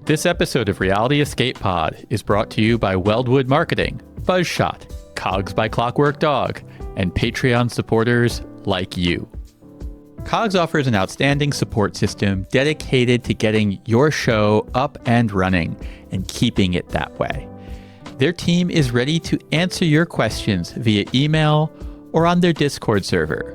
This episode of Reality Escape Pod is brought to you by Weldwood Marketing, Buzzshot, Cogs by Clockwork Dog, and Patreon supporters like you. Cogs offers an outstanding support system dedicated to getting your show up and running and keeping it that way. Their team is ready to answer your questions via email or on their Discord server.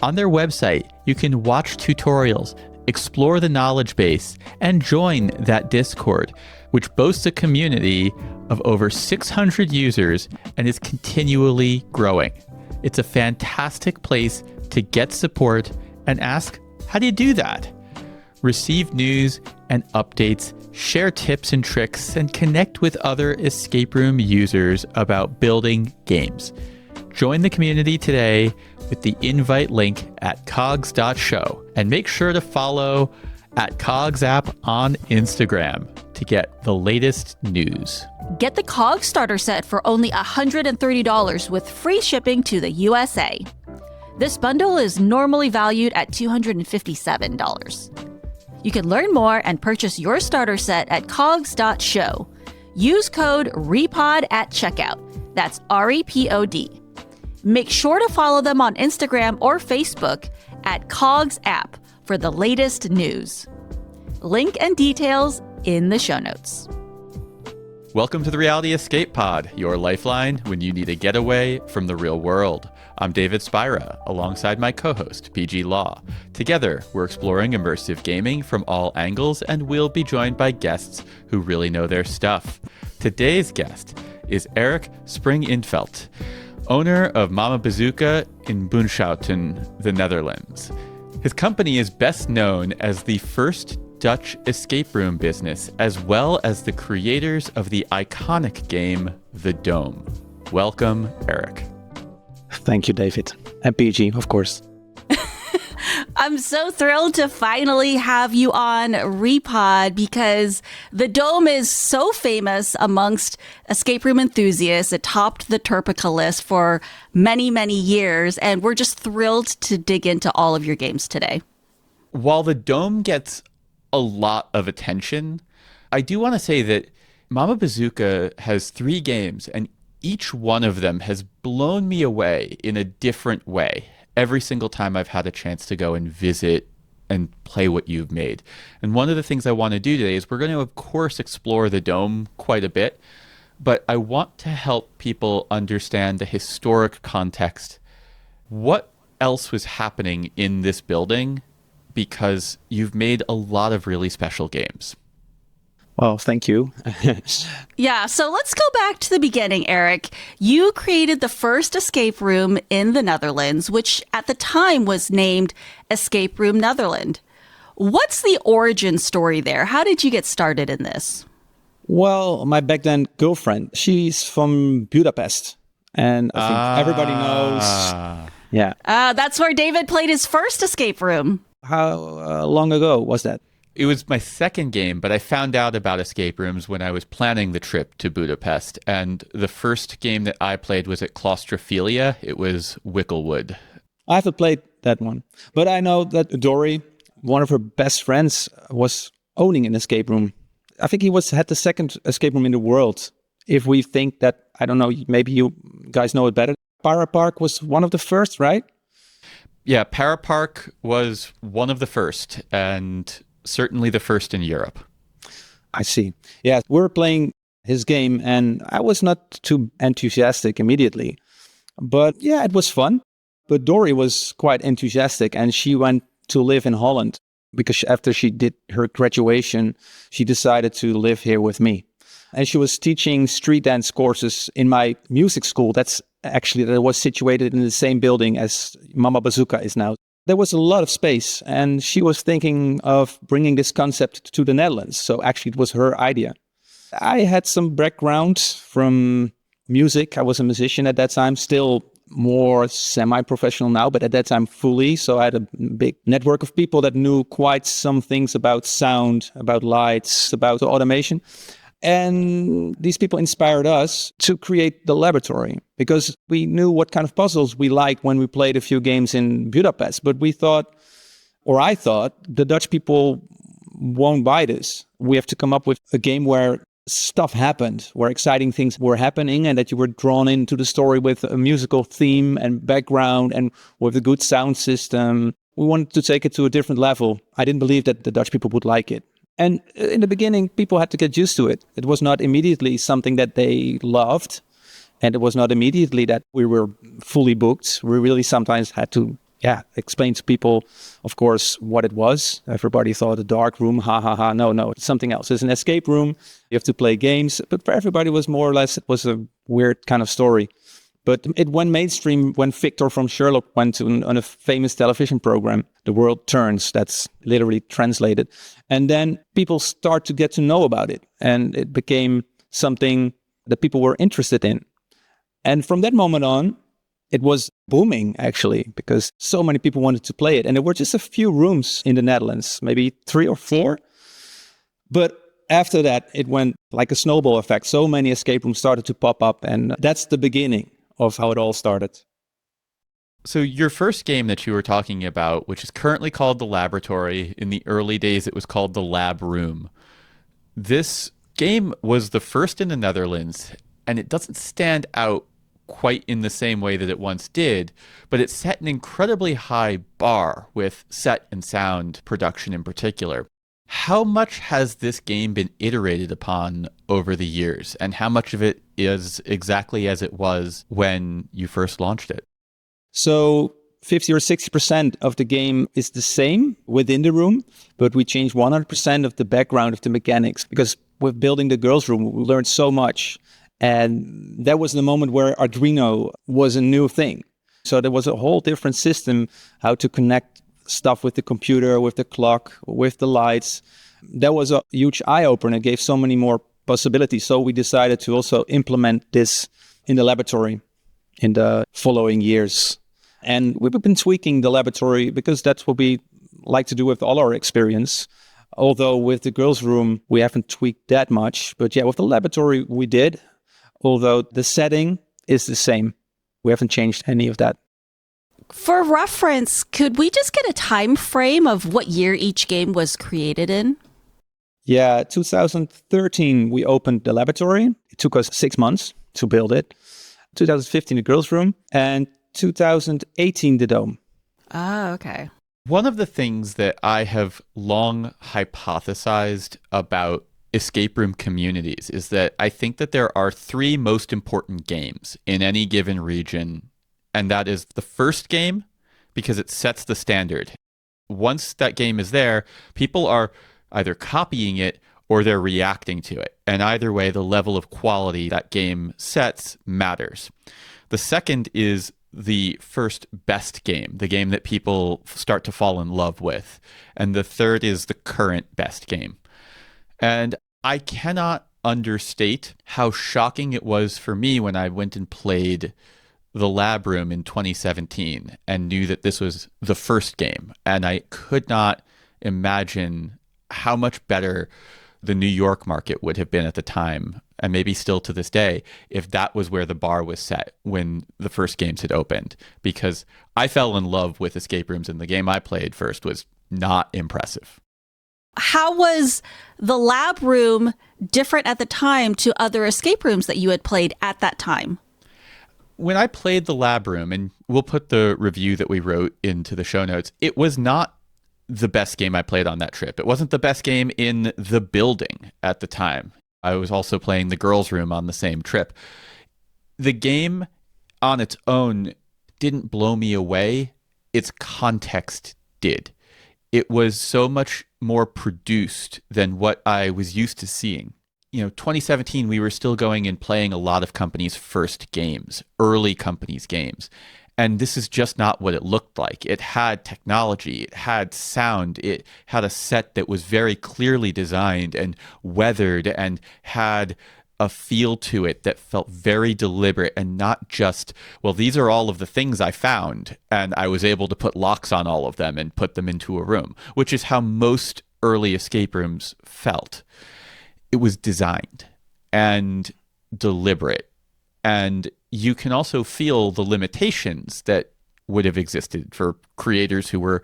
On their website, you can watch tutorials, explore the knowledge base, and join that Discord, which boasts a community of over 600 users and is continually growing. It's a fantastic place to get support and ask, how do you do that? Receive news and updates, share tips and tricks, and connect with other escape room users about building games. Join the community today with the invite link at cogs.show, and make sure to follow at Cogs app on Instagram to get the latest news. Get the Cogs starter set for only $130 with free shipping to the USA. This bundle is normally valued at $257. You can learn more and purchase your starter set at cogs.show. Use code REPOD at checkout. That's REPOD. Make sure to follow them on Instagram or Facebook at Cogs app for the latest news. Link and details in the show notes. Welcome to the Reality Escape Pod, your lifeline when you need a getaway from the real world. I'm David Spira, alongside my co-host, PG Law. Together, we're exploring immersive gaming from all angles, and we'll be joined by guests who really know their stuff. Today's guest is Eric Springinfeldt, owner of Mama Bazooka in Bunschoten, the Netherlands. His company is best known as the first Dutch escape room business, as well as the creators of the iconic game, The Dome. Welcome, Eric. Thank you, David. And PG, of course. I'm so thrilled to finally have you on Repod because The Dome is so famous amongst escape room enthusiasts. It topped the TERPECA list for many, many years, and we're just thrilled to dig into all of your games today. While The Dome gets a lot of attention, I do want to say that Mama Bazooka has 3 games, and each one of them has blown me away in a different way every single time I've had a chance to go and visit and play what you've made. And one of the things I want to do today is we're going to, of course, explore the Dome quite a bit, but I want to help people understand the historic context. What else was happening in this building? Because you've made a lot of really special games. Well, thank you. Yeah, so let's go back to the beginning, Eric. You created the first escape room in the Netherlands, which at the time was named Escape Room Netherlands. What's the origin story there? How did you get started in this? Well, my back then girlfriend, she's from Budapest. And I think everybody knows. Yeah. That's where David played his first escape room. How long ago was that? It was my second game, but I found out about escape rooms when I was planning the trip to Budapest. And the first game that I played was at Claustrophilia. It was Wicklewood. I haven't played that one. But I know that Dory, one of her best friends, was owning an escape room. I think he had the second escape room in the world. If we think that, I don't know, maybe you guys know it better. Parapark was one of the first, right? Yeah, Parapark was one of the first, and certainly the first in Europe. I see. Yeah, we're playing his game, and I was not too enthusiastic immediately. But yeah, it was fun. But Dory was quite enthusiastic, and she went to live in Holland because after she did her graduation, she decided to live here with me. And she was teaching street dance courses in my music school. That was situated in the same building as Mama Bazooka is now. There was a lot of space, and she was thinking of bringing this concept to the Netherlands. So actually, it was her idea. I had some background from music. I was a musician at that time, still more semi-professional now, but at that time fully. So I had a big network of people that knew quite some things about sound, about lights, about automation. And these people inspired us to create the laboratory because we knew what kind of puzzles we liked when we played a few games in Budapest. But we thought, or I thought, the Dutch people won't buy this. We have to come up with a game where stuff happened, where exciting things were happening, and that you were drawn into the story with a musical theme and background and with a good sound system. We wanted to take it to a different level. I didn't believe that the Dutch people would like it. And in the beginning, people had to get used to it. It was not immediately something that they loved. And it was not immediately that we were fully booked. We really sometimes had to explain to people, of course, what it was. Everybody thought a dark room, no, it's something else. It's an escape room. You have to play games. But for everybody, it was more or less, it was a weird kind of story. But it went mainstream when Victor from Sherlock went on a famous television program, The World Turns, that's literally translated. And then people start to get to know about it. And it became something that people were interested in. And from that moment on, it was booming, actually, because so many people wanted to play it. And there were just a few rooms in the Netherlands, maybe 3 or 4. But after that, it went like a snowball effect. So many escape rooms started to pop up. And that's the beginning of how it all started. So your first game that you were talking about, which is currently called The Laboratory, in the early days it was called The Lab Room. This game was the first in the Netherlands, and it doesn't stand out quite in the same way that it once did, but it set an incredibly high bar with set and sound production in particular. How much has this game been iterated upon over the years, and how much of it is exactly as it was when you first launched it? So 50 or 60% of the game is the same within the room, but we changed 100% of the background of the mechanics, because with building the girls' room, we learned so much. And that was the moment where Arduino was a new thing. So there was a whole different system, how to connect stuff with the computer, with the clock, with the lights. That was a huge eye-opener. It gave so many more possibilities. So we decided to also implement this in the laboratory in the following years. And we've been tweaking the laboratory because that's what we like to do with all our experience. Although with the girls' room, we haven't tweaked that much. But yeah, with the laboratory, we did. Although the setting is the same. We haven't changed any of that. For reference, could we just get a time frame of what year each game was created in? Yeah, 2013, we opened the laboratory. It took us 6 months to build it. 2015, the girls' room. And 2018, the dome. Ah, okay. One of the things that I have long hypothesized about escape room communities is that I think that there are 3 most important games in any given region, and that is the first game, because it sets the standard. Once that game is there, people are either copying it or they're reacting to it, and either way, the level of quality that game sets matters. The second is the first best game, the game that people start to fall in love with, and the third is the current best game. And I cannot understate how shocking it was for me when I went and played The Lab Room in 2017 and knew that this was the first game. And I could not imagine how much better the New York market would have been at the time, and maybe still to this day, if that was where the bar was set when the first games had opened. Because I fell in love with escape rooms, and the game I played first was not impressive. How was the Lab Room different at the time to other escape rooms that you had played at that time? When I played The Lab Room, and we'll put the review that we wrote into the show notes, it was not the best game I played on that trip. It wasn't the best game in the building at the time. I was also playing the girls' room on the same trip. The game on its own didn't blow me away. Its context did. It was so much more produced than what I was used to seeing. 2017, we were still going and playing a lot of companies' first games, early companies' games. And this is just not what it looked like. It had technology, it had sound, it had a set that was very clearly designed and weathered and had a feel to it that felt very deliberate and not just, well, these are all of the things I found and I was able to put locks on all of them and put them into a room, which is how most early escape rooms felt. It was designed and deliberate, and you can also feel the limitations that would have existed for creators who were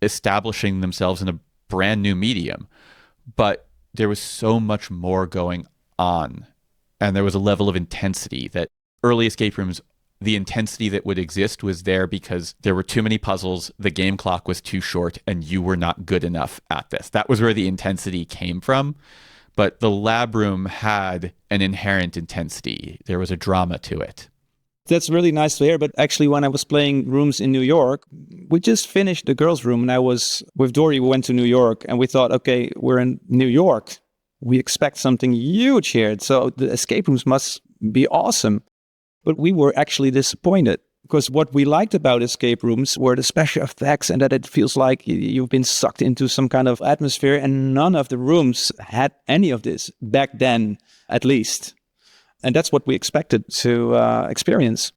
establishing themselves in a brand new medium. But there was so much more going on. And there was a level of intensity that early escape rooms, the intensity that would exist was there because there were too many puzzles, the game clock was too short, and you were not good enough at this. That was where the intensity came from. But the lab room had an inherent intensity. There was a drama to it. That's really nice to hear. But actually, when I was playing rooms in New York, we just finished the girls' room. And I was with Dory, we went to New York and we thought, okay, we're in New York. We expect something huge here. So the escape rooms must be awesome. But we were actually disappointed because what we liked about escape rooms were the special effects and that it feels like you've been sucked into some kind of atmosphere. And none of the rooms had any of this back then, at least. And that's what we expected to experience.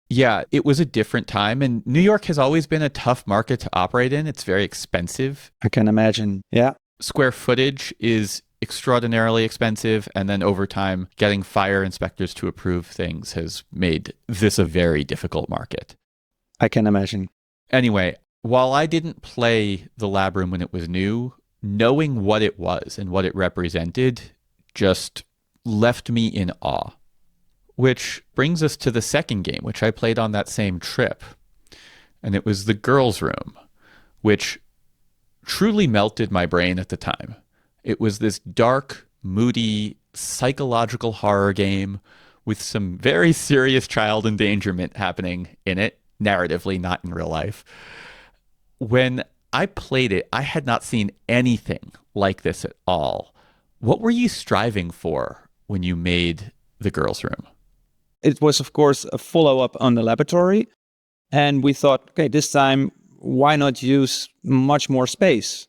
Yeah, it was a different time. And New York has always been a tough market to operate in. It's very expensive. I can imagine. Yeah. Square footage is extraordinarily expensive. And then over time, getting fire inspectors to approve things has made this a very difficult market. I can imagine. Anyway, while I didn't play the lab room when it was new, knowing what it was and what it represented just left me in awe. Which brings us to the second game, which I played on that same trip. And it was the girls' room, which truly melted my brain at the time. It was this dark, moody, psychological horror game with some very serious child endangerment happening in it, narratively, not in real life. When I played it, I had not seen anything like this at all. What were you striving for when you made the girls' room? It was, of course, a follow-up on the laboratory. And we thought, okay, this time, why not use much more space?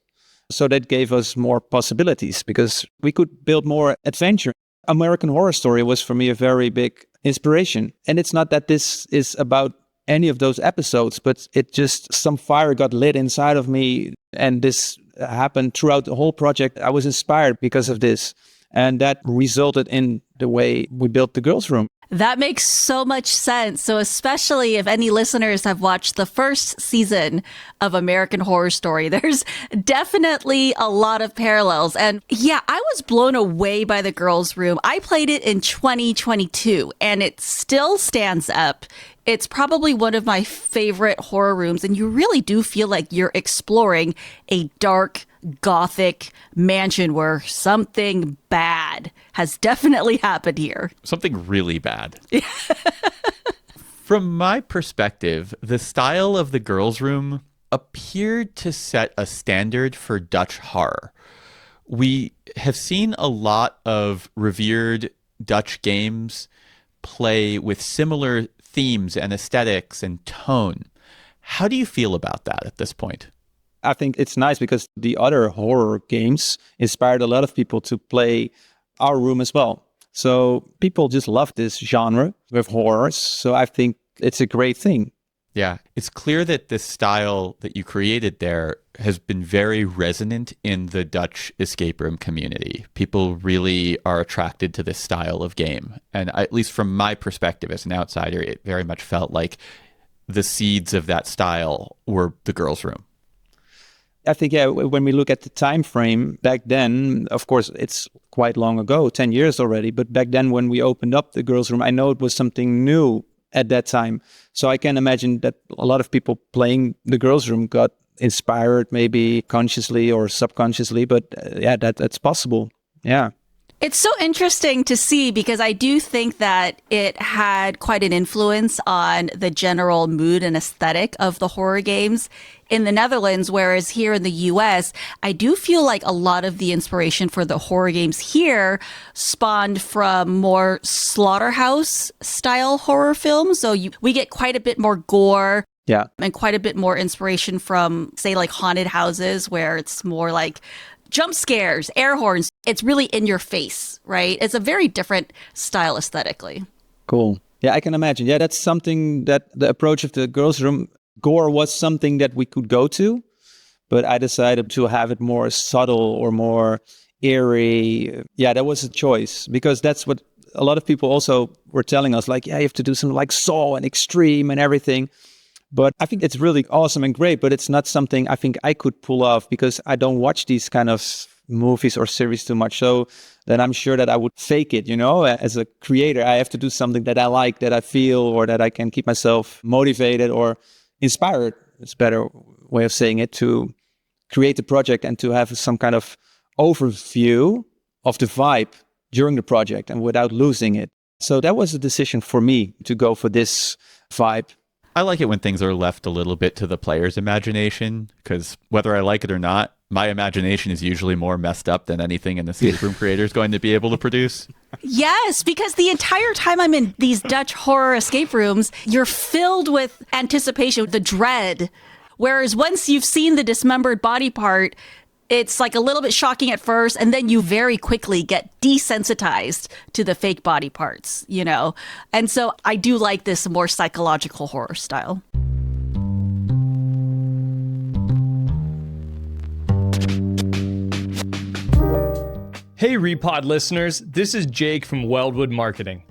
So that gave us more possibilities because we could build more adventure. American Horror Story was for me a very big inspiration. And it's not that this is about any of those episodes, but it just, some fire got lit inside of me. And this happened throughout the whole project. I was inspired because of this. And that resulted in the way we built the girls' room. That makes so much sense. So especially if any listeners have watched the first season of American Horror Story, there's definitely a lot of parallels. And yeah, I was blown away by the girls' room. I played it in 2022 and it still stands up. It's probably one of my favorite horror rooms. And you really do feel like you're exploring a dark, gothic mansion where something bad has definitely happened here. Something really bad. From my perspective, the style of the girls' room appeared to set a standard for Dutch horror. We have seen a lot of revered Dutch games play with similar themes and aesthetics and tone. How do you feel about that at this point? I think it's nice because the other horror games inspired a lot of people to play our room as well. So people just love this genre with horrors. So I think it's a great thing. Yeah, it's clear that the style that you created there has been very resonant in the Dutch escape room community. People really are attracted to this style of game. And at least from my perspective as an outsider, it very much felt like the seeds of that style were the girls' room. I think, yeah, when we look at the time frame back then, of course, it's quite long ago, 10 years already. But back then when we opened up the girls' room, I know it was something new at that time. So I can imagine that a lot of people playing the girls' room got inspired, maybe consciously or subconsciously. But yeah, that's possible. Yeah. It's so interesting to see because I do think that it had quite an influence on the general mood and aesthetic of the horror games in the Netherlands, whereas here in the US, I do feel like a lot of the inspiration for the horror games here spawned from more slaughterhouse style horror films. So we get quite a bit more gore. Yeah. And quite a bit more inspiration from, say, like haunted houses, where it's more like jump scares, air horns. It's really in your face, right? It's a very different style aesthetically. Cool. Yeah, I can imagine. Yeah, that's something that the approach of the girls' room, gore was something that we could go to, but I decided to have it more subtle or more eerie. Yeah, that was a choice because that's what a lot of people also were telling us, like, yeah, you have to do something like Saw and extreme and everything. But I think it's really awesome and great, but it's not something I think I could pull off because I don't watch these kind of movies or series too much. So then I'm sure that I would fake it, as a creator. I have to do something that I like, that I feel, or that I can keep myself motivated or inspired. It's a better way of saying it, to create the project and to have some kind of overview of the vibe during the project and without losing it. So that was a decision for me to go for this vibe. I like it when things are left a little bit to the player's imagination, because whether I like it or not, my imagination is usually more messed up than anything an escape room creator is going to be able to produce. Yes, because the entire time I'm in these Dutch horror escape rooms, you're filled with anticipation, the dread. Whereas once you've seen the dismembered body part, it's like a little bit shocking at first, and then you very quickly get desensitized to the fake body parts, And so I do like this more psychological horror style. Hey Repod listeners, this is Jake from Weldwood Marketing.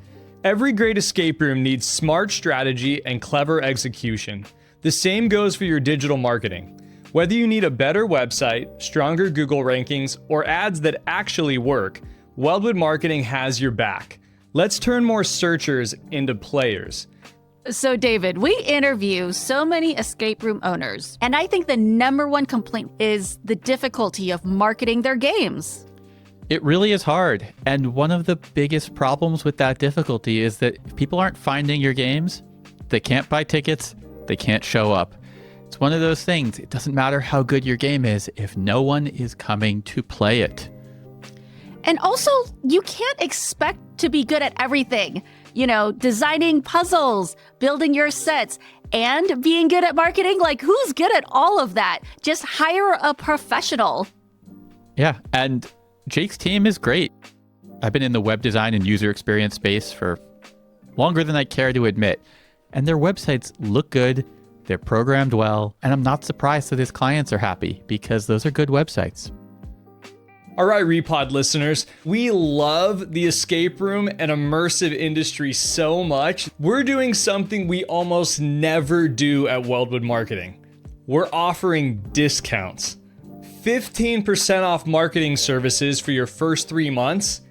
Every great escape room needs smart strategy and clever execution. The same goes for your digital marketing. Whether you need a better website, stronger Google rankings, or ads that actually work, Weldwood Marketing has your back. Let's turn more searchers into players. So David, we interview so many escape room owners, and I think the number one complaint is the difficulty of marketing their games. It really is hard. And one of the biggest problems with that difficulty is that if people aren't finding your games, they can't buy tickets, they can't show up. It's one of those things. It doesn't matter how good your game is if no one is coming to play it. And also, you can't expect to be good at everything. Designing puzzles, building your sets, and being good at marketing. Like, who's good at all of that? Just hire a professional. Yeah, and Jake's team is great. I've been in the web design and user experience space for longer than I care to admit. And their websites look good. They're programmed well, and I'm not surprised that his clients are happy because those are good websites. All right, Repod listeners, we love the escape room and immersive industry so much. We're doing something we almost never do at Weldwood Marketing. We're offering discounts. 15% off marketing services for your first 3 months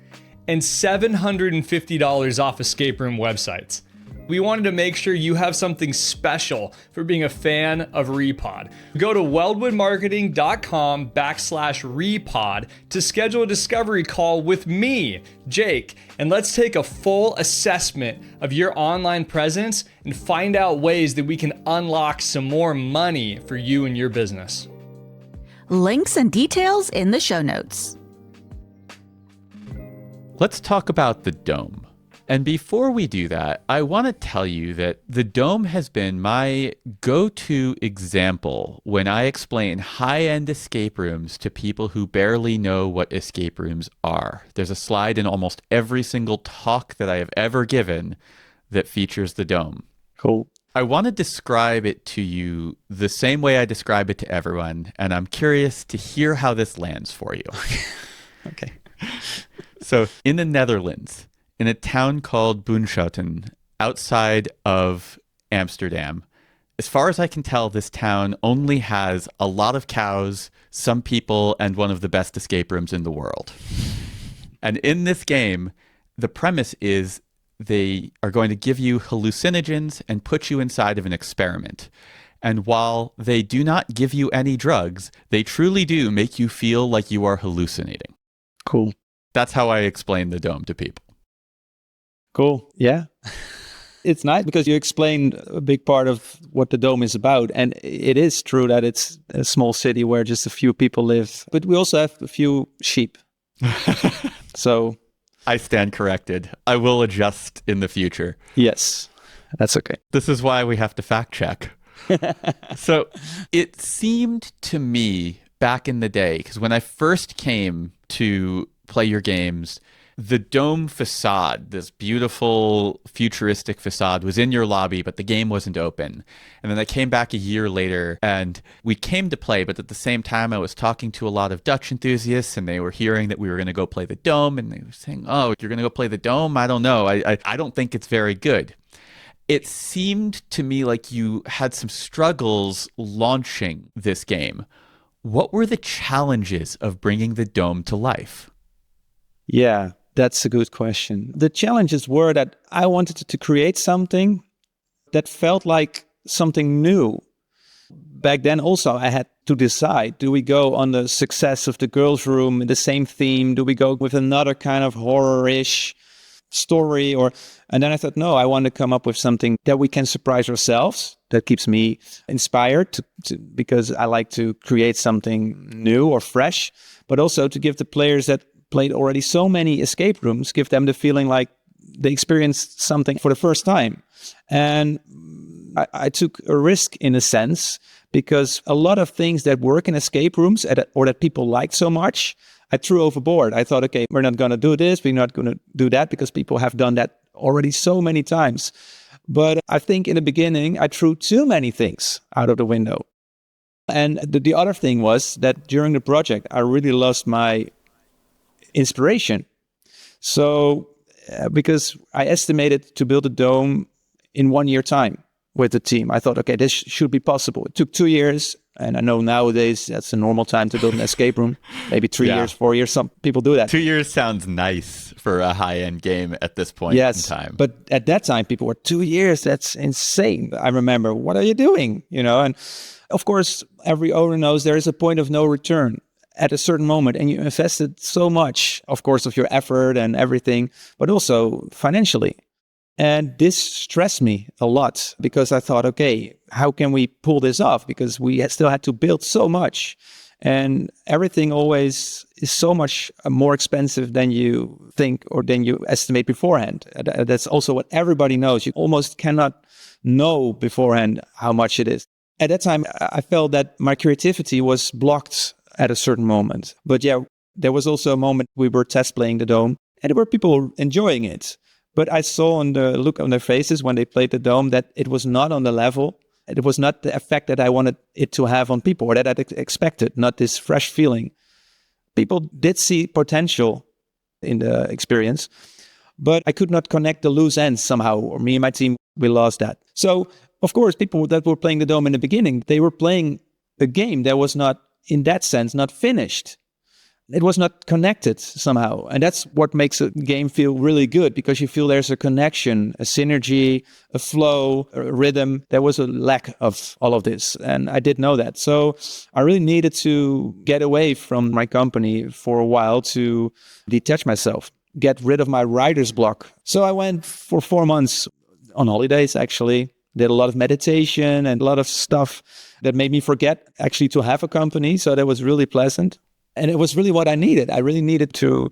and $750 off escape room websites. We wanted to make sure you have something special for being a fan of Repod. Go to weldwoodmarketing.com/Repod to schedule a discovery call with me, Jake, and let's take a full assessment of your online presence and find out ways that we can unlock some more money for you and your business. Links and details in the show notes. Let's talk about the Dome. And before we do that, I want to tell you that the Dome has been my go-to example when I explain high-end escape rooms to people who barely know what escape rooms are. There's a slide in almost every single talk that I have ever given that features the Dome. Cool. I want to describe it to you the same way I describe it to everyone, and I'm curious to hear how this lands for you. Okay. So, in the Netherlands, in a town called Bunschoten, outside of Amsterdam. As far as I can tell, this town only has a lot of cows, some people, and one of the best escape rooms in the world. And in this game, the premise is they are going to give you hallucinogens and put you inside of an experiment. And while they do not give you any drugs, they truly do make you feel like you are hallucinating. Cool. That's how I explain the Dome to people. Cool. Yeah. It's nice because you explained a big part of what the Dome is about. And it is true that it's a small city where just a few people live. But we also have a few sheep. So I stand corrected. I will adjust in the future. yes, that's okay. This is why we have to fact check. So it seemed to me back in the day, because when I first came to play your games, the Dome facade, this beautiful futuristic facade, was in your lobby, but the game wasn't open. And then I came back a year later and we came to play, but at the same time I was talking to a lot of Dutch enthusiasts and they were hearing that we were going to go play the Dome and they were saying, oh, you're going to go play the Dome? I don't know. I don't think it's very good. it seemed to me like you had some struggles launching this game. What were the challenges of bringing the dome to life? Yeah, that's a good question. The challenges were that I wanted to create something that felt like something new. Back then also I had to decide, do we go on the success of the girls' room in the same theme? Do we go with another kind of horror-ish story? And then I thought, no, I want to come up with something that we can surprise ourselves. That keeps me inspired because I like to create something new or fresh, but also to give the players that played already so many escape rooms, give them the feeling like they experienced something for the first time. And I took a risk in a sense, because a lot of things that work in escape rooms or that people liked so much, I threw overboard. I thought, okay, we're not going to do this, we're not going to do that, because people have done that already so many times. But I think in the beginning, I threw too many things out of the window. And the other thing was that during the project, I really lost my inspiration. So, because I estimated to build a dome in 1 year time with the team. I thought, okay, this should be possible. It took 2 years. And I know nowadays that's a normal time to build an escape room. Maybe 3 years, 4 years. Some people do that. 2 years sounds nice for a high-end game at this point in time. But at that time, people were 2 years. That's insane. I remember, what are you doing? And of course, every owner knows there is a point of no return at a certain moment. And you invested so much, of course, of your effort and everything, but also financially. And this stressed me a lot, because I thought, okay, how can we pull this off? Because we still had to build so much, and everything always is so much more expensive than you think or than you estimate beforehand. That's also what everybody knows. You almost cannot know beforehand how much it is. At that time, I felt that my creativity was blocked at a certain moment. But yeah, there was also a moment we were test playing the dome, and there were people enjoying it. But I saw on the look on their faces when they played the dome that it was not on the level. It was not the effect that I wanted it to have on people, or that I expected, not this fresh feeling. People did see potential in the experience, but I could not connect the loose ends somehow, or me and my team, we lost that. So, of course, people that were playing the dome in the beginning, they were playing a game that was not, in that sense, not finished. It was not connected somehow. And that's what makes a game feel really good, because you feel there's a connection, a synergy, a flow, a rhythm. There was a lack of all of this. And I did know that. So I really needed to get away from my company for a while to detach myself, get rid of my writer's block. So I went for 4 months on holidays, actually. Did a lot of meditation and a lot of stuff that made me forget actually to have a company. So that was really pleasant. And it was really what I needed. I really needed to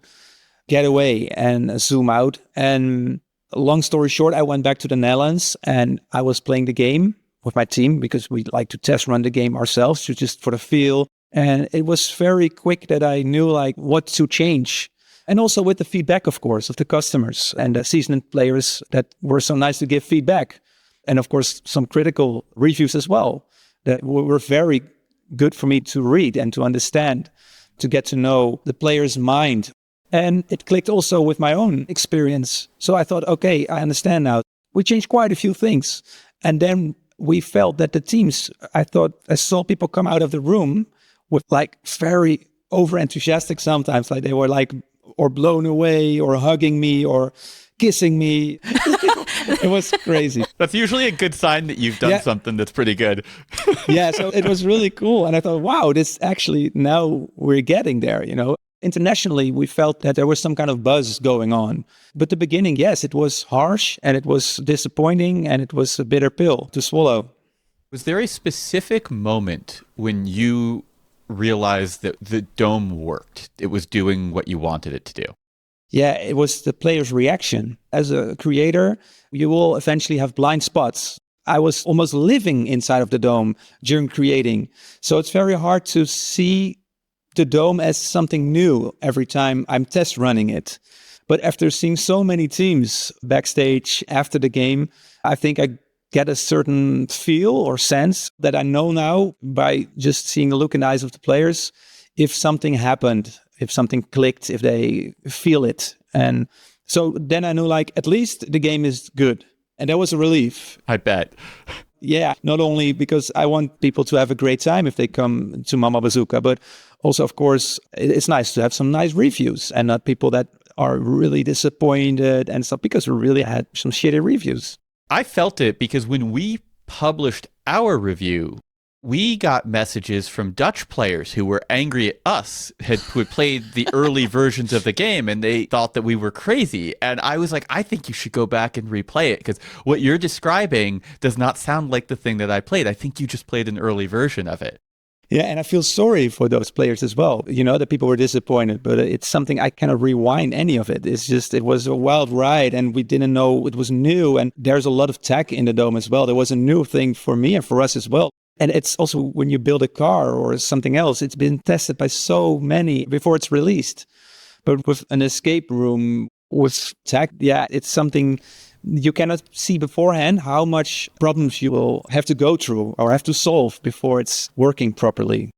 get away and zoom out. And long story short, I went back to the Netherlands and I was playing the game with my team, because we like to test run the game ourselves, just for the feel. And it was very quick that I knew like what to change. And also with the feedback, of course, of the customers and the seasoned players that were so nice to give feedback. And of course, some critical reviews as well that were very good for me to read and to understand, to get to know the player's mind. And it clicked also with my own experience. So I thought, okay, I understand now. We changed quite a few things. And then we felt that the teams, I saw people come out of the room with like very over-enthusiastic sometimes, like they were like, or blown away, or hugging me, or kissing me. It was crazy. That's usually a good sign that you've done something that's pretty good. Yeah, so it was really cool. And I thought, wow, this actually, now we're getting there, Internationally, we felt that there was some kind of buzz going on. But the beginning, yes, it was harsh and it was disappointing and it was a bitter pill to swallow. Was there a specific moment when you realized that the dome worked? It was doing what you wanted it to do? Yeah, it was the player's reaction. As a creator, you will eventually have blind spots. I was almost living inside of the dome during creating. So it's very hard to see the dome as something new every time I'm test running it. But after seeing so many teams backstage after the game, I think I get a certain feel or sense that I know now by just seeing the look in the eyes of the players, if something happened, if something clicked, if they feel it. And so then I knew like, at least the game is good. And that was a relief. I bet. Yeah, not only because I want people to have a great time if they come to Mama Bazooka, but also, of course, it's nice to have some nice reviews and not people that are really disappointed and stuff, because we really had some shitty reviews. I felt it because when we published our review, we got messages from Dutch players who were angry at us, who had played the early versions of the game, and they thought that we were crazy. And I was like, I think you should go back and replay it, because what you're describing does not sound like the thing that I played. I think you just played an early version of it. Yeah, and I feel sorry for those players as well. You know, that people were disappointed, but it's something I cannot rewind any of it. It's just, it was a wild ride and we didn't know it was new. And there's a lot of tech in the dome as well. There was a new thing for me and for us as well. And it's also when you build a car or something else, it's been tested by so many before it's released. But with an escape room, with tech, yeah, it's something you cannot see beforehand how much problems you will have to go through or have to solve before it's working properly.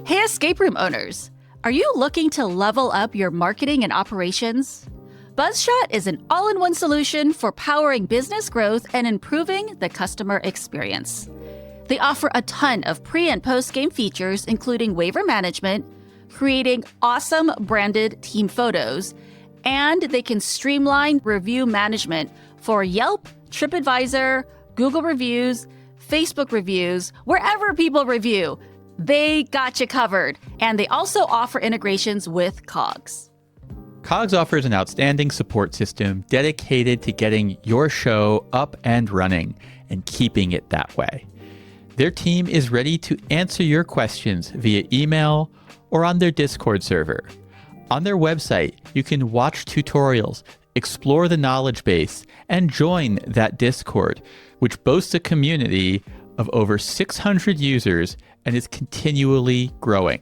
Hey, escape room owners! Are you looking to level up your marketing and operations? BuzzShot is an all-in-one solution for powering business growth and improving the customer experience. They offer a ton of pre- and post-game features, including waiver management, creating awesome branded team photos, and they can streamline review management for Yelp, TripAdvisor, Google Reviews, Facebook Reviews, wherever people review. They got you covered. And they also offer integrations with Cogs. Cogs offers an outstanding support system dedicated to getting your show up and running and keeping it that way. Their team is ready to answer your questions via email or on their Discord server. On their website, you can watch tutorials, explore the knowledge base, and join that Discord, which boasts a community of over 600 users and is continually growing.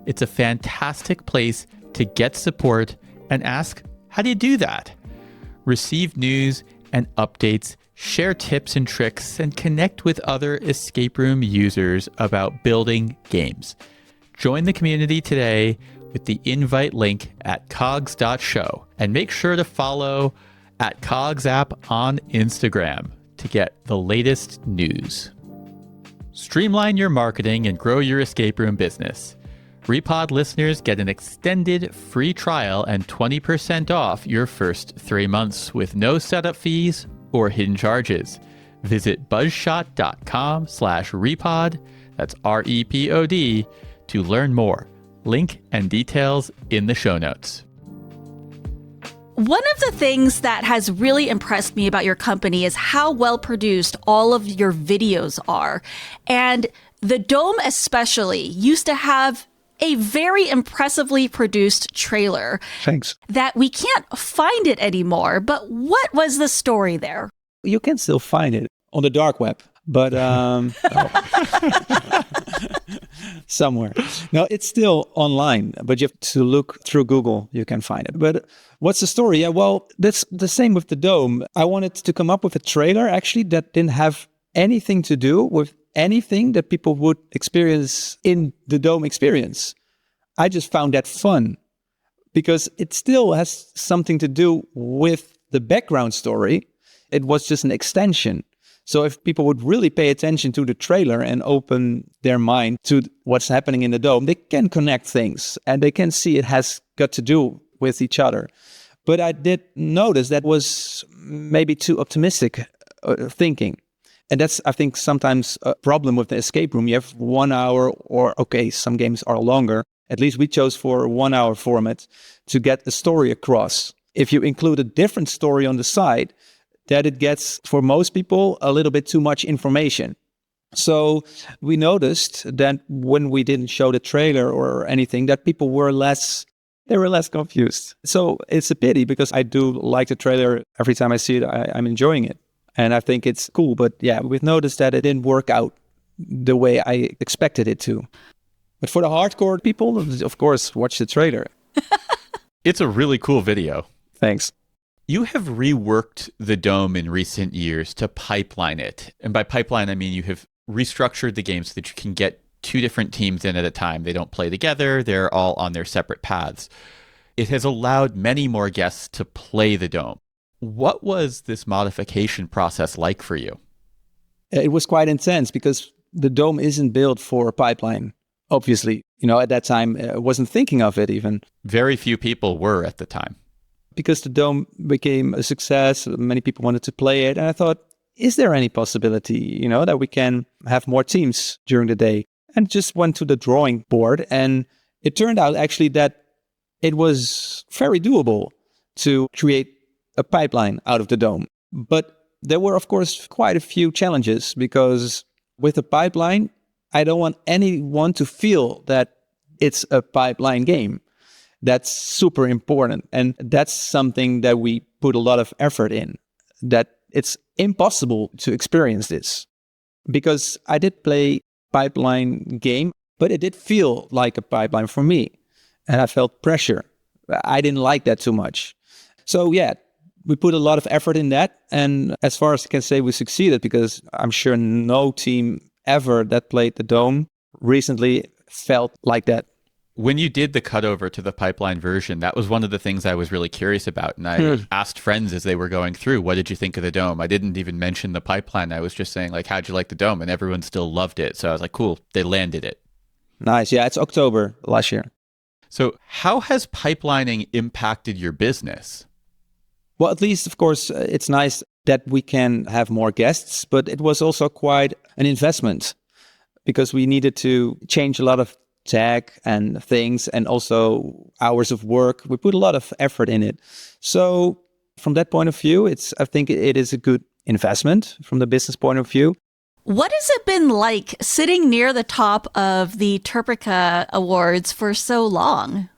It's a fantastic place to get support and ask, how do you do that? Receive news and updates, share tips and tricks, and connect with other escape room users about building games. Join the community today with the invite link at cogs.show, and make sure to follow at CogsApp on Instagram to get the latest news. Streamline your marketing and grow your escape room business. Repod listeners get an extended free trial and 20% off your first 3 months with no setup fees or hidden charges. Visit buzzshot.com/repod, that's REPOD, to learn more. Link and details in the show notes. One of the things that has really impressed me about your company is how well produced all of your videos are. And the Dome especially used to have a very impressively produced trailer. Thanks. That we can't find it anymore. But what was the story there? You can still find it on the dark web, but somewhere. No, it's still online, but you have to look through Google. You can find it. But what's the story? Yeah, well, that's the same with the Dome. I wanted to come up with a trailer actually that didn't have anything to do with anything that people would experience in the Dome experience. I just found that fun because it still has something to do with the background story. It was just an extension. So if people would really pay attention to the trailer and open their mind to what's happening in the Dome, they can connect things and they can see it has got to do with each other. But I did notice that was maybe too optimistic thinking. And that's, I think, sometimes a problem with the escape room. You have 1 hour or, okay, some games are longer. At least we chose for a 1 hour format to get the story across. If you include a different story on the side, that it gets, for most people, a little bit too much information. So we noticed that when we didn't show the trailer or anything, that people were less confused. So it's a pity because I do like the trailer. Every time I see it, I'm enjoying it. And I think it's cool. But yeah, we've noticed that it didn't work out the way I expected it to. But for the hardcore people, of course, watch the trailer. It's a really cool video. Thanks. You have reworked the Dome in recent years to pipeline it. And by pipeline, I mean you have restructured the game so that you can get two different teams in at a time. They don't play together. They're all on their separate paths. It has allowed many more guests to play the Dome. What was this modification process like for you? It was quite intense because the Dome isn't built for a pipeline, obviously. At that time, I wasn't thinking of it even. Very few people were at the time. Because the Dome became a success, many people wanted to play it. And I thought, is there any possibility, that we can have more teams during the day? And just went to the drawing board. And it turned out actually that it was very doable to create a pipeline out of the Dome. But there were, of course, quite a few challenges because with a pipeline, I don't want anyone to feel that it's a pipeline game. That's super important. And that's something that we put a lot of effort in, that it's impossible to experience this. Because I did play pipeline game, but it did feel like a pipeline for me. And I felt pressure. I didn't like that too much. So yeah, we put a lot of effort in that. And as far as I can say, we succeeded because I'm sure no team ever that played the Dome recently felt like that. When you did the cutover to the pipeline version, that was one of the things I was really curious about. And I asked friends as they were going through, what did you think of the Dome? I didn't even mention the pipeline. I was just saying, like, how'd you like the Dome? And everyone still loved it. So I was like, cool, they landed it. Nice. Yeah, it's October last year. So how has pipelining impacted your business? Well, at least, of course, it's nice that we can have more guests, but it was also quite an investment because we needed to change a lot of tech and things and also hours of work. We put a lot of effort in it. So from that point of view, I think it is a good investment from the business point of view. What has it been like sitting near the top of the TERPECA Awards for so long?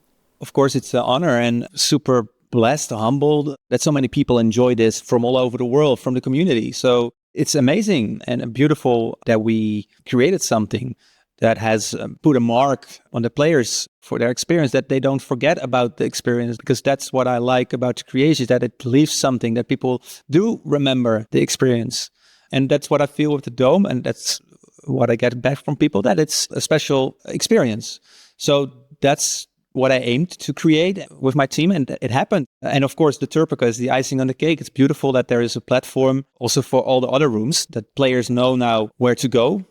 Of course, it's an honor and super blessed, humbled that so many people enjoy this from all over the world, from the community. So it's amazing and beautiful that we created something that has put a mark on the players for their experience, that they don't forget about the experience, because that's what I like about the creation, is that it leaves something that people do remember the experience. And that's what I feel with the Dome, and that's what I get back from people, that it's a special experience. So that's what I aimed to create with my team, and it happened. And of course, the TERPECA is the icing on the cake. It's beautiful that there is a platform also for all the other rooms, that players know now where to go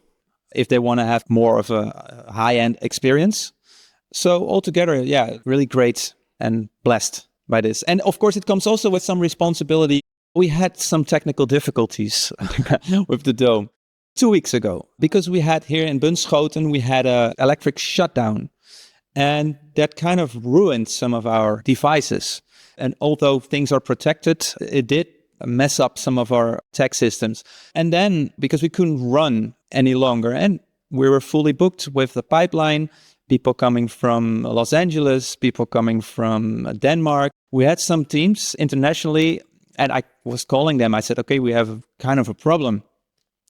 if they want to have more of a high-end experience. So altogether, yeah, really great and blessed by this. And of course, it comes also with some responsibility. We had some technical difficulties with the Dome 2 weeks ago, because we had here in Bunschoten, we had an electric shutdown. And that kind of ruined some of our devices. And although things are protected, it did mess up some of our tech systems. And then, because we couldn't run any longer, and we were fully booked with the pipeline, people coming from Los Angeles, people coming from Denmark. We had some teams internationally, and I was calling them. I said, okay, we have kind of a problem.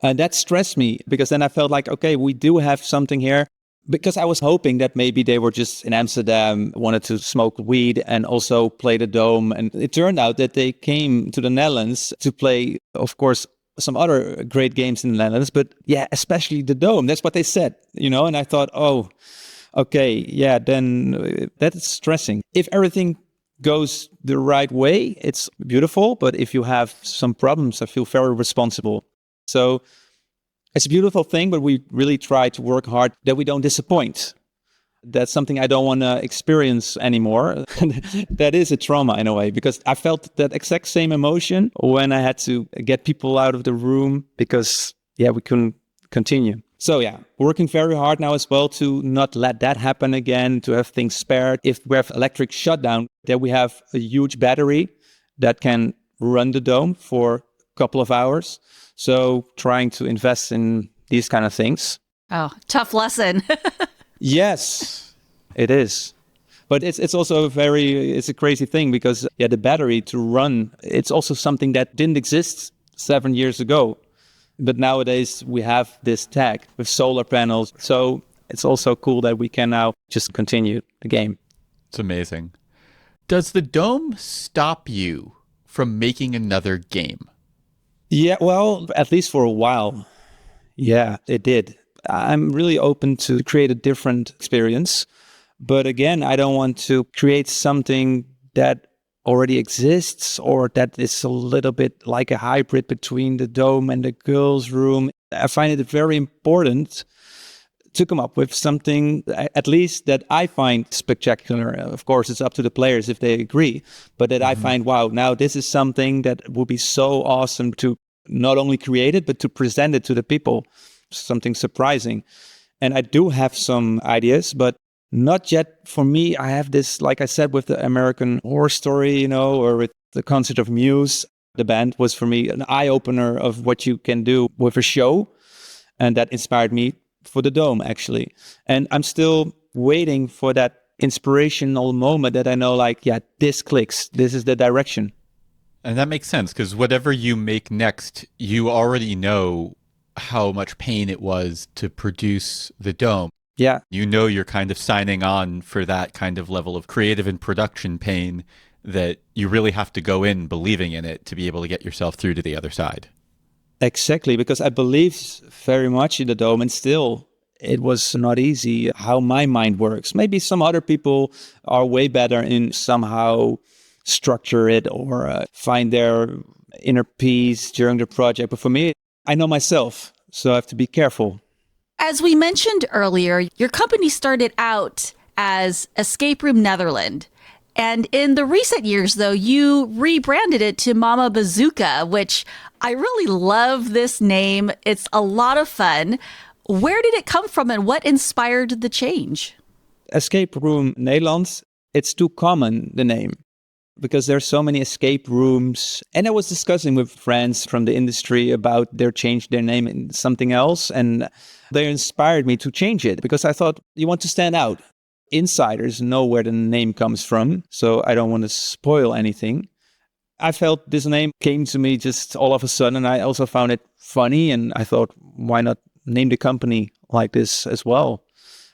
And that stressed me, because then I felt like, okay, we do have something here. Because I was hoping that maybe they were just in Amsterdam, wanted to smoke weed and also play the Dome. And it turned out that they came to the Netherlands to play, of course, some other great games in the Netherlands. But yeah, especially the Dome. That's what they said, And I thought, oh, okay, yeah, then that's stressing. If everything goes the right way, it's beautiful. But if you have some problems, I feel very responsible. So it's a beautiful thing, but we really try to work hard that we don't disappoint. That's something I don't want to experience anymore. That is a trauma in a way, because I felt that exact same emotion when I had to get people out of the room because, yeah, we couldn't continue. So yeah, working very hard now as well to not let that happen again, to have things spared. If we have electric shutdown, that we have a huge battery that can run the Dome for a couple of hours. So trying to invest in these kind of things. Oh, tough lesson. Yes, it is. But it's also it's a crazy thing because, yeah, the battery to run, it's also something that didn't exist 7 years ago. But nowadays we have this tech with solar panels. So it's also cool that we can now just continue the game. It's amazing. Does the Dome stop you from making another game? Yeah, well, at least for a while. Yeah, it did. I'm really open to create a different experience. But again, I don't want to create something that already exists or that is a little bit like a hybrid between the dome and the girls' room. I find it very important to come up with something, at least that I find spectacular. Of course, it's up to the players if they agree, but that I find, wow, now this is something that would be so awesome to not only create it, but to present it to the people, something surprising. And I do have some ideas, but not yet. For me, I have this, like I said, with the American Horror Story, or with the concert of Muse. The band was for me an eye-opener of what you can do with a show. And that inspired me for the dome, actually. And I'm still waiting for that inspirational moment that I know, like, yeah, this clicks. This is the direction. And that makes sense, because whatever you make next, you already know how much pain it was to produce the dome. Yeah. You know you're kind of signing on for that kind of level of creative and production pain that you really have to go in believing in it to be able to get yourself through to the other side. Exactly, because I believe very much in the dome, and still it was not easy how my mind works. Maybe some other people are way better in somehow structure it or find their inner peace during the project. But for me, I know myself, so I have to be careful. As we mentioned earlier, your company started out as Escape Room Netherlands. And in the recent years, though, you rebranded it to Mama Bazooka, which I really love this name. It's a lot of fun. Where did it come from and what inspired the change? Escape Room Netherlands, it's too common, the name, because there's so many escape rooms. And I was discussing with friends from the industry about their change their name in something else. And they inspired me to change it because I thought you want to stand out. Insiders know where the name comes from, so I don't want to spoil anything. I felt this name came to me just all of a sudden, and I also found it funny, and I thought, why not name the company like this as well?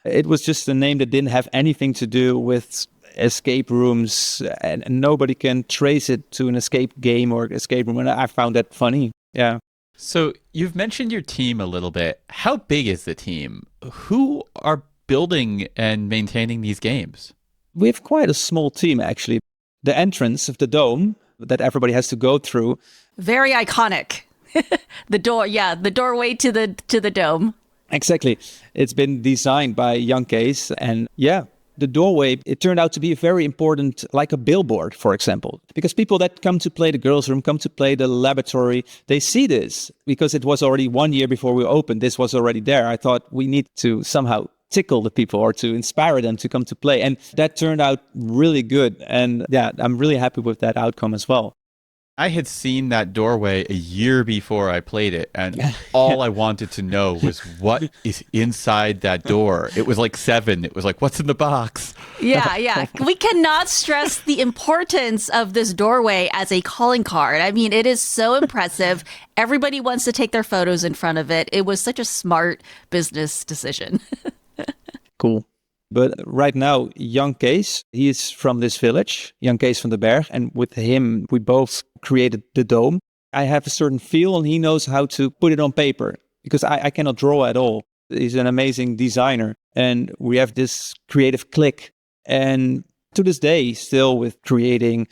It was just a name that didn't have anything to do with escape rooms, and nobody can trace it to an escape game or escape room, and I found that funny. Yeah. So you've mentioned your team a little bit. How big is the team? Who are building and maintaining these games? We have quite a small team, actually. The entrance of the dome that everybody has to go through. Very iconic. The doorway to the dome. Exactly. It's been designed by Jan Kees. And yeah, the doorway, it turned out to be very important, like a billboard, for example. Because people that come to play the girls' room, come to play the laboratory, they see this. Because it was already 1 year before we opened. This was already there. I thought we need to somehow tickle the people or to inspire them to come to play. And that turned out really good. And yeah, I'm really happy with that outcome as well. I had seen that doorway a year before I played it, and all I wanted to know was what is inside that door. It was like Seven. It was like, what's in the box? Yeah. We cannot stress the importance of this doorway as a calling card. I mean, it is so impressive. Everybody wants to take their photos in front of it. It was such a smart business decision. Cool. But right now, Jan Kees, he is from this village, Jan Kees van den Berg, and with him, we both created the dome. I have a certain feel, and he knows how to put it on paper, because I cannot draw at all. He's an amazing designer, and we have this creative click. And to this day, still with creating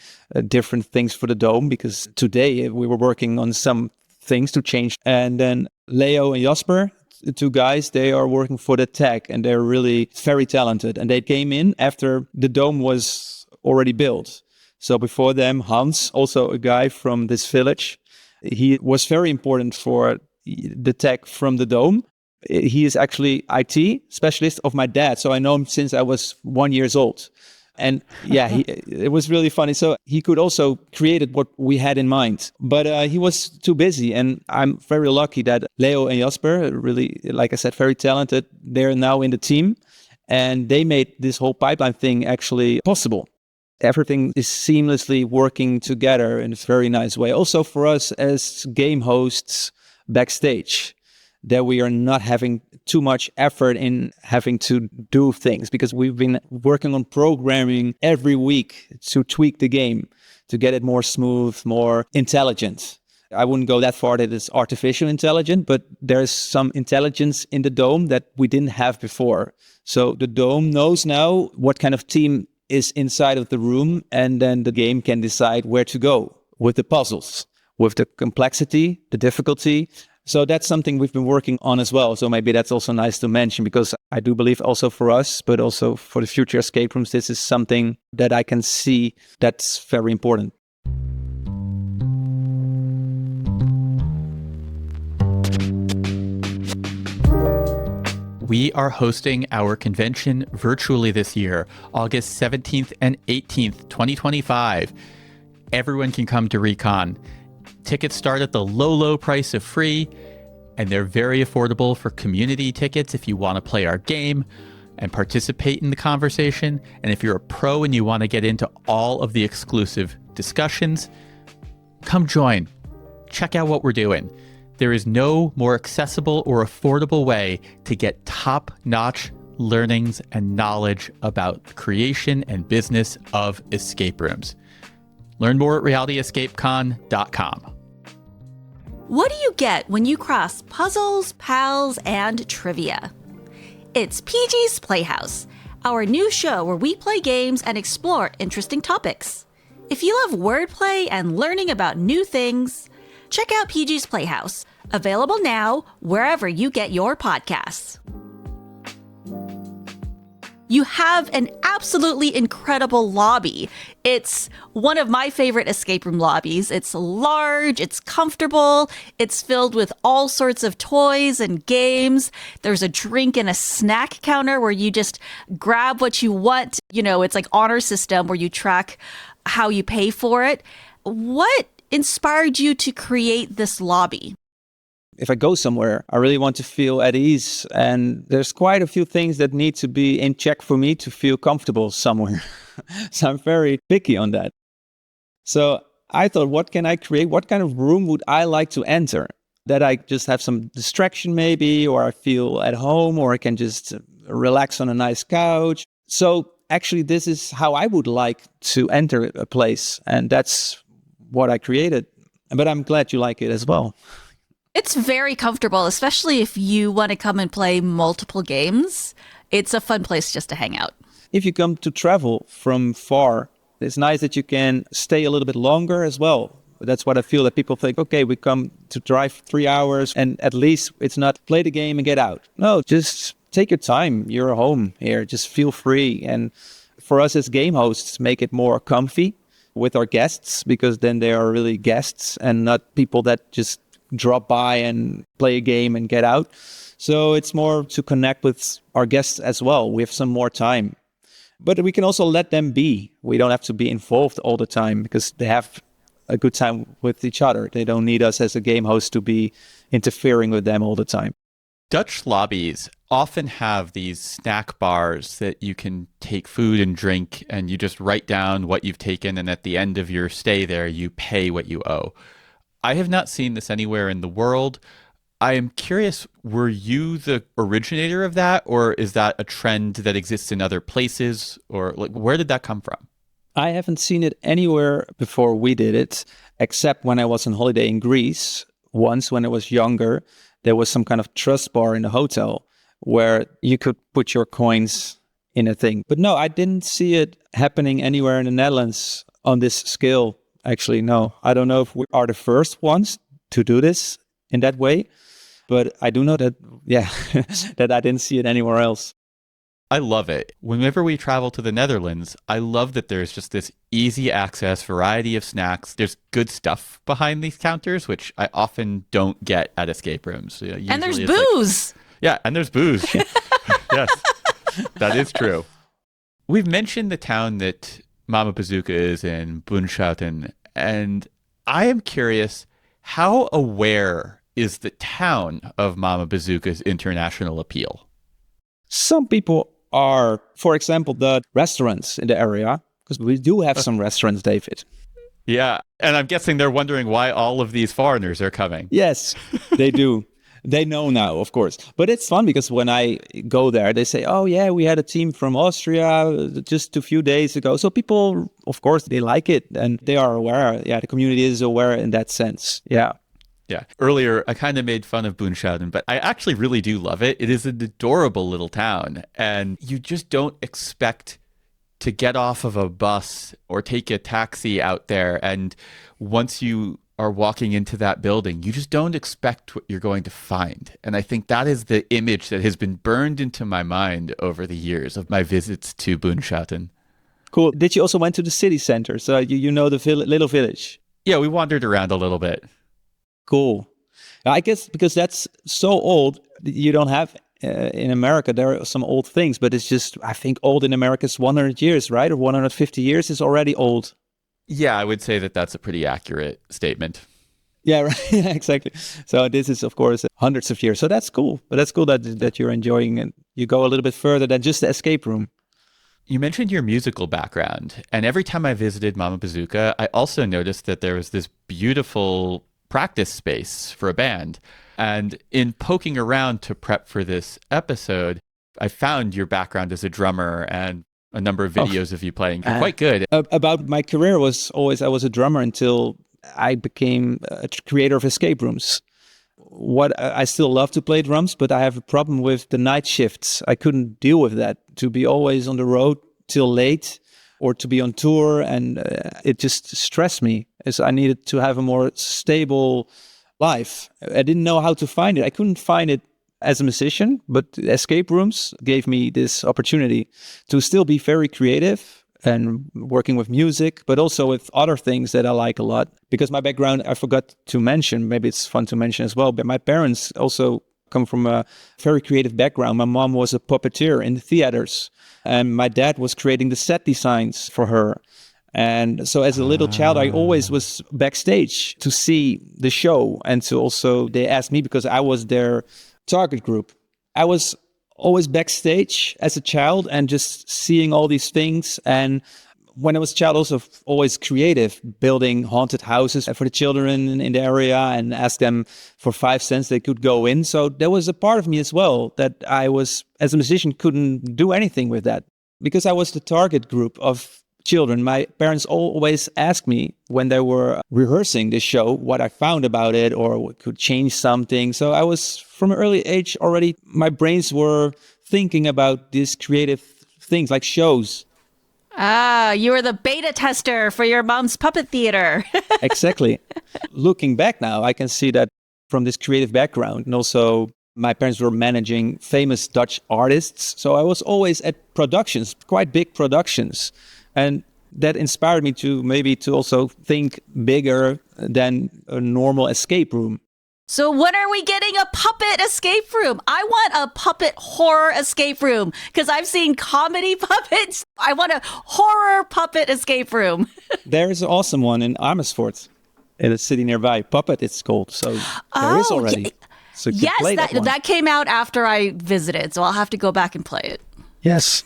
different things for the dome, because today we were working on some things to change. And then Leo and Jasper, the two guys, they are working for the tech, and they're really very talented. And they came in after the dome was already built. So before them, Hans, also a guy from this village, he was very important for the tech from the dome. He is actually IT specialist of my dad. So I know him since I was 1 year old. And yeah, it was really funny. So he could also create what we had in mind, but he was too busy. And I'm very lucky that Leo and Jasper, really, like I said, very talented. They're now in the team, and they made this whole pipeline thing actually possible. Everything is seamlessly working together in a very nice way. Also for us as game hosts backstage, that we are not having too much effort in having to do things, because we've been working on programming every week to tweak the game, to get it more smooth, more intelligent. I wouldn't go that far that it's artificial intelligence, but there's some intelligence in the dome that we didn't have before. So the dome knows now what kind of team is inside of the room, and then the game can decide where to go with the puzzles, with the complexity, the difficulty. So that's something we've been working on as well. So maybe that's also nice to mention, because I do believe also for us, but also for the future escape rooms, this is something that I can see that's very important. We are hosting our convention virtually this year, August 17th and 18th, 2025. Everyone can come to Recon. Tickets start at the low, low price of free, and they're very affordable for community tickets if you want to play our game and participate in the conversation. And if you're a pro and you want to get into all of the exclusive discussions, come join. Check out what we're doing. There is no more accessible or affordable way to get top-notch learnings and knowledge about the creation and business of escape rooms. Learn more at realityescapecon.com. What do you get when you cross puzzles, pals, and trivia? It's PG's Playhouse, our new show where we play games and explore interesting topics. If you love wordplay and learning about new things, check out PG's Playhouse, available now wherever you get your podcasts. You have an absolutely incredible lobby. It's one of my favorite escape room lobbies. It's large, it's comfortable, it's filled with all sorts of toys and games. There's a drink and a snack counter where you just grab what you want. You know, it's like honor system where you track how you pay for it. What inspired you to create this lobby? If I go somewhere, I really want to feel at ease. And there's quite a few things that need to be in check for me to feel comfortable somewhere. So I'm very picky on that. So I thought, what can I create? What kind of room would I like to enter? That I just have some distraction maybe, or I feel at home, or I can just relax on a nice couch. So actually, this is how I would like to enter a place. And that's what I created. But I'm glad you like it as well. It's very comfortable, especially if you want to come and play multiple games. It's a fun place just to hang out. If you come to travel from far, it's nice that you can stay a little bit longer as well. That's what I feel, that people think, okay, we come to drive 3 hours and at least it's not play the game and get out. No, just take your time. You're home here. Just feel free. And for us as game hosts, make it more comfy with our guests, because then they are really guests and not people that just drop by and play a game and get out. So it's more to connect with our guests as well. We have some more time. But we can also let them be. We don't have to be involved all the time because they have a good time with each other. They don't need us as a game host to be interfering with them all the time. Dutch lobbies often have these snack bars that you can take food and drink, and you just write down what you've taken, and at the end of your stay there, you pay what you owe. I have not seen this anywhere in the world. I am curious, were you the originator of that, or is that a trend that exists in other places, or like, where did that come from? I haven't seen it anywhere before we did it, except when I was on holiday in Greece. Once, when I was younger, there was some kind of trust bar in the hotel where you could put your coins in a thing. But no, I didn't see it happening anywhere in the Netherlands on this scale. Actually, no. I don't know if we are the first ones to do this in that way, but I do know that, that I didn't see it anywhere else. I love it. Whenever we travel to the Netherlands, I love that there's just this easy access variety of snacks. There's good stuff behind these counters, which I often don't get at escape rooms. And there's booze. And there's booze. Yes, that is true. We've mentioned the town that Mama Bazooka is in, Bunschoten, and I am curious, how aware is the town of Mama Bazooka's international appeal? Some people are, for example, the restaurants in the area, because we do have some restaurants, David. Yeah, and I'm guessing they're wondering why all of these foreigners are coming. Yes, they do. They know now, of course. But it's fun because when I go there, they say, oh, yeah, we had a team from Austria just a few days ago. So people, of course, they like it and they are aware. Yeah, the community is aware in that sense. Yeah. Yeah. Earlier, I kind of made fun of Boonschauden, but I actually really do love it. It is an adorable little town, and you just don't expect to get off of a bus or take a taxi out there. And once you are walking into that building, you just don't expect what you're going to find. And I think that is the image that has been burned into my mind over the years of my visits to Boonschauden. Cool. Did you also went to the city center? So you know the little village? Yeah, we wandered around a little bit. Cool. I guess because that's so old, you don't have in America, there are some old things, but it's just, I think old in America is 100 years, right? Or 150 years is already old. Yeah, I would say that that's a pretty accurate statement. Yeah, right. Yeah, exactly. So this is, of course, hundreds of years. So that's cool. But that's cool that you're enjoying it. You go a little bit further than just the escape room. You mentioned your musical background, and every time I visited Mama Bazooka, I also noticed that there was this beautiful practice space for a band. And in poking around to prep for this episode, I found your background as a drummer and a number of videos of you playing. You're quite good. About my career was always, I was a drummer until I became a creator of escape rooms. I still love to play drums, but I have a problem with the night shifts. I couldn't deal with that, to be always on the road till late or to be on tour. And it just stressed me, as I needed to have a more stable life. I didn't know how to find it. I couldn't find it as a musician, but escape rooms gave me this opportunity to still be very creative and working with music, but also with other things that I like a lot. Because my background, I forgot to mention, maybe it's fun to mention as well, but my parents also come from a very creative background. My mom was a puppeteer in the theaters, and my dad was creating the set designs for her. And so as a little child, I always was backstage to see the show. And to also, they asked me because I was their target group. I was always backstage as a child and just seeing all these things. And when I was a child, also always creative, building haunted houses for the children in the area and ask them for 5 cents they could go in. So there was a part of me as well that I was, as a musician, couldn't do anything with that because I was the target group of children. My parents always asked me when they were rehearsing the show what I found about it or could change something. So I was, from an early age already, my brains were thinking about these creative things like shows. Ah, you were the beta tester for your mom's puppet theater. Exactly. Looking back now, I can see that from this creative background. And also, my parents were managing famous Dutch artists. So I was always at productions, quite big productions. And that inspired me to maybe to also think bigger than a normal escape room. So when are we getting a puppet escape room? I want a puppet horror escape room because I've seen comedy puppets. I want a horror puppet escape room. There's an awesome one in Amersfoort, in a city nearby. Puppet, it's called. So there is already. Yeah. So you Yes, can play that came out after I visited, so I'll have to go back and play it. Yes.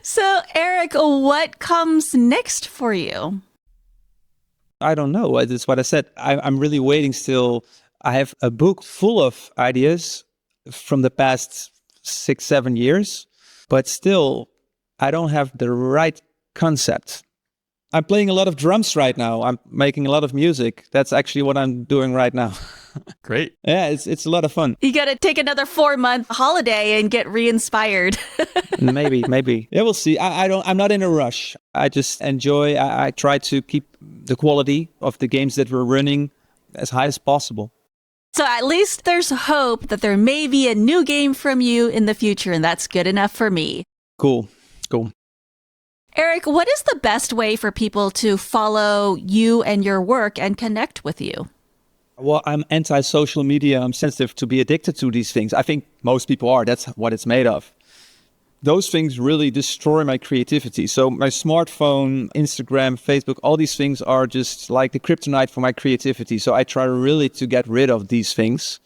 So, Eric, what comes next for you? I don't know. That's what I said. I'm really waiting still. I have a book full of ideas from the past 6-7 years, but still, I don't have the right concept. I'm playing a lot of drums right now. I'm making a lot of music. That's actually what I'm doing right now. Great. Yeah, it's a lot of fun. You got to take another 4-month holiday and get reinspired. Maybe. Yeah, we'll see. I'm not in a rush. I just enjoy. I try to keep the quality of the games that we're running as high as possible. So at least there's hope that there may be a new game from you in the future, and that's good enough for me. Cool. Eric, what is the best way for people to follow you and your work and connect with you? Well, I'm anti-social media. I'm sensitive to be addicted to these things. I think most people are. That's what it's made of. Those things really destroy my creativity. So my smartphone, Instagram, Facebook, all these things are just like the kryptonite for my creativity. So I try really to get rid of these things.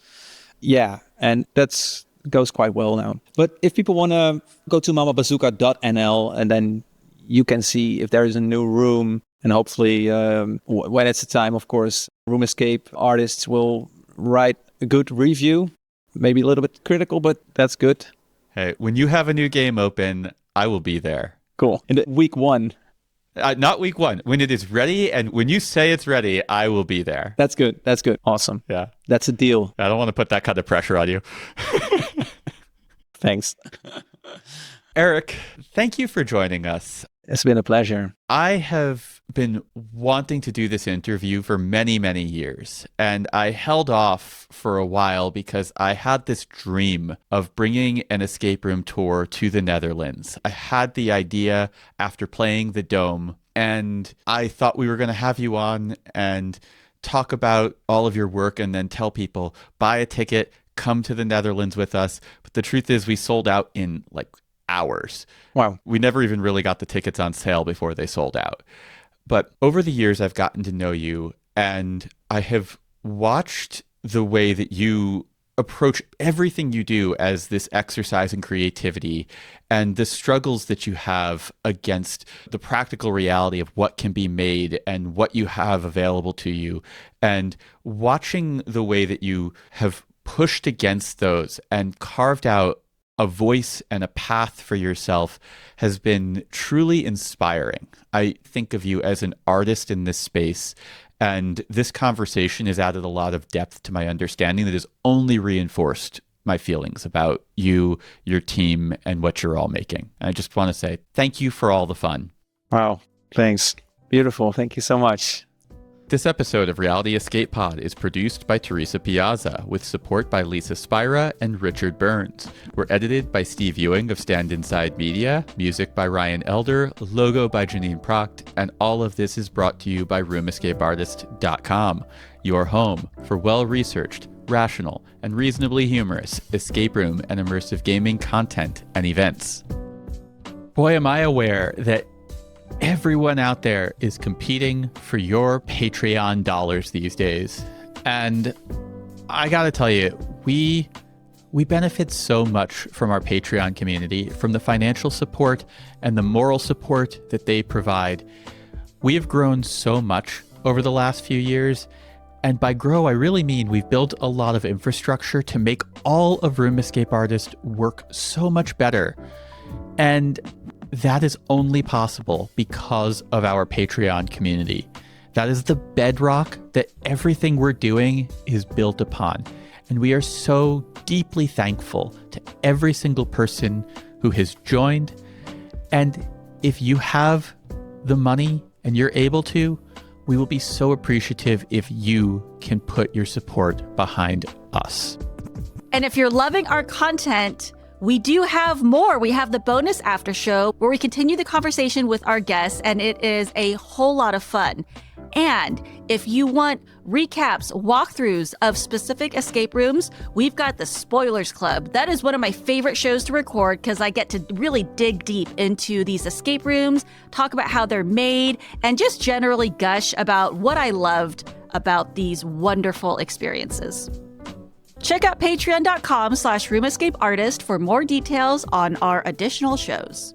Yeah, and that goes quite well now. But if people want to go to mamabazooka.nl and then you can see if there is a new room. And hopefully, when it's the time, of course, Room Escape artists will write a good review. Maybe a little bit critical, but that's good. Hey, when you have a new game open, I will be there. Cool. In week 1. Not week 1. When it is ready, and when you say it's ready, I will be there. That's good. That's good. Awesome. Yeah. That's a deal. I don't want to put that kind of pressure on you. Thanks. Eric, thank you for joining us. It's been a pleasure. I have been wanting to do this interview for many, many years, and I held off for a while because I had this dream of bringing an escape room tour to the Netherlands. I had the idea after playing the Dome, and I thought we were going to have you on and talk about all of your work and then tell people, buy a ticket, come to the Netherlands with us. But the truth is we sold out in like hours. Wow. We never even really got the tickets on sale before they sold out. But over the years, I've gotten to know you, and I have watched the way that you approach everything you do as this exercise in creativity and the struggles that you have against the practical reality of what can be made and what you have available to you. And watching the way that you have pushed against those and carved out a voice and a path for yourself has been truly inspiring. I think of you as an artist in this space, and this conversation has added a lot of depth to my understanding that has only reinforced my feelings about you, your team, and what you're all making. And I just want to say thank you for all the fun. Wow. Thanks. Beautiful. Thank you so much. This episode of Reality Escape Pod is produced by Teresa Piazza with support by Lisa Spira and Richard Burns. We're edited by Steve Ewing of Stand Inside Media, music by Ryan Elder, logo by Janine Proct, and all of this is brought to you by RoomEscapeArtist.com, your home for well-researched, rational, and reasonably humorous escape room and immersive gaming content and events. Boy, am I aware that everyone out there is competing for your Patreon dollars these days. And I gotta tell you, we benefit so much from our Patreon community, from the financial support and the moral support that they provide. We have grown so much over the last few years. And by grow, I really mean we've built a lot of infrastructure to make all of Room Escape Artist work so much better. And that is only possible because of our Patreon community. That is the bedrock that everything we're doing is built upon. And we are so deeply thankful to every single person who has joined. And if you have the money and you're able to, we will be so appreciative if you can put your support behind us. And if you're loving our content, we do have more. We have the bonus after show where we continue the conversation with our guests, and it is a whole lot of fun. And if you want recaps, walkthroughs of specific escape rooms, we've got the Spoilers Club. That is one of my favorite shows to record because I get to really dig deep into these escape rooms, talk about how they're made, and just generally gush about what I loved about these wonderful experiences. Check out patreon.com/roomescapeartist for more details on our additional shows.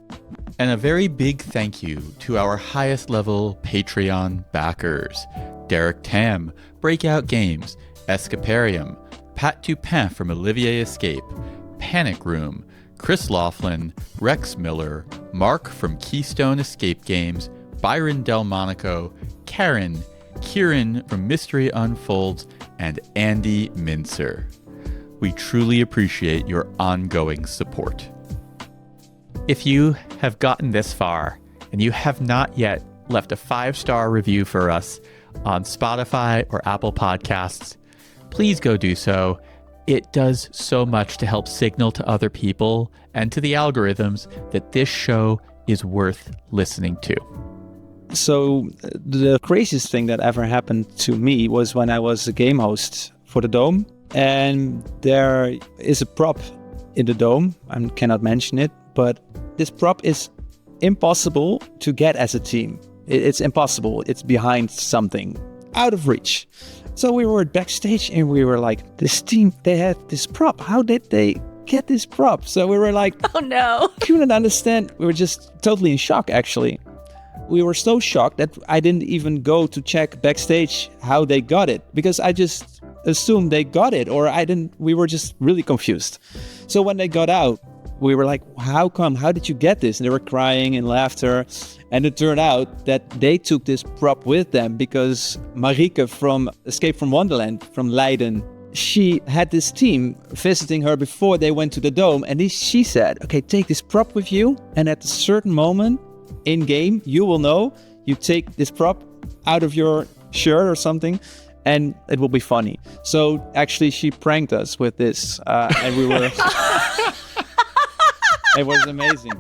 And a very big thank you to our highest level Patreon backers: Derek Tam, Breakout Games, Escaparium, Pat Dupin from Olivier Escape, Panic Room, Chris Laughlin, Rex Miller, Mark from Keystone Escape Games, Byron Delmonico, Karen, Kieran from Mystery Unfolds, and Andy Mincer. We truly appreciate your ongoing support. If you have gotten this far and you have not yet left a 5-star review for us on Spotify or Apple Podcasts, please go do so. It does so much to help signal to other people and to the algorithms that this show is worth listening to. So the craziest thing that ever happened to me was when I was a game host for the Dome. And there is a prop in the Dome. I cannot mention it, but this prop is impossible to get as a team. It's impossible. It's behind something, out of reach. So we were backstage and we were like, this team, they had this prop. How did they get this prop? So we were like, Oh no. couldn't understand. We were just totally in shock, actually. We were so shocked that I didn't even go to check backstage how they got it, because I just assumed they got it, or we were just really confused. So when they got out, we were like, how come? How did you get this? And they were crying and laughter. And it turned out that they took this prop with them because Marieke from Escape from Wonderland, from Leiden, she had this team visiting her before they went to the dome. And she said, okay, take this prop with you. And at a certain moment in game, you will know, you take this prop out of your shirt or something, and it will be funny. So actually, she pranked us with this, and we were... It was amazing.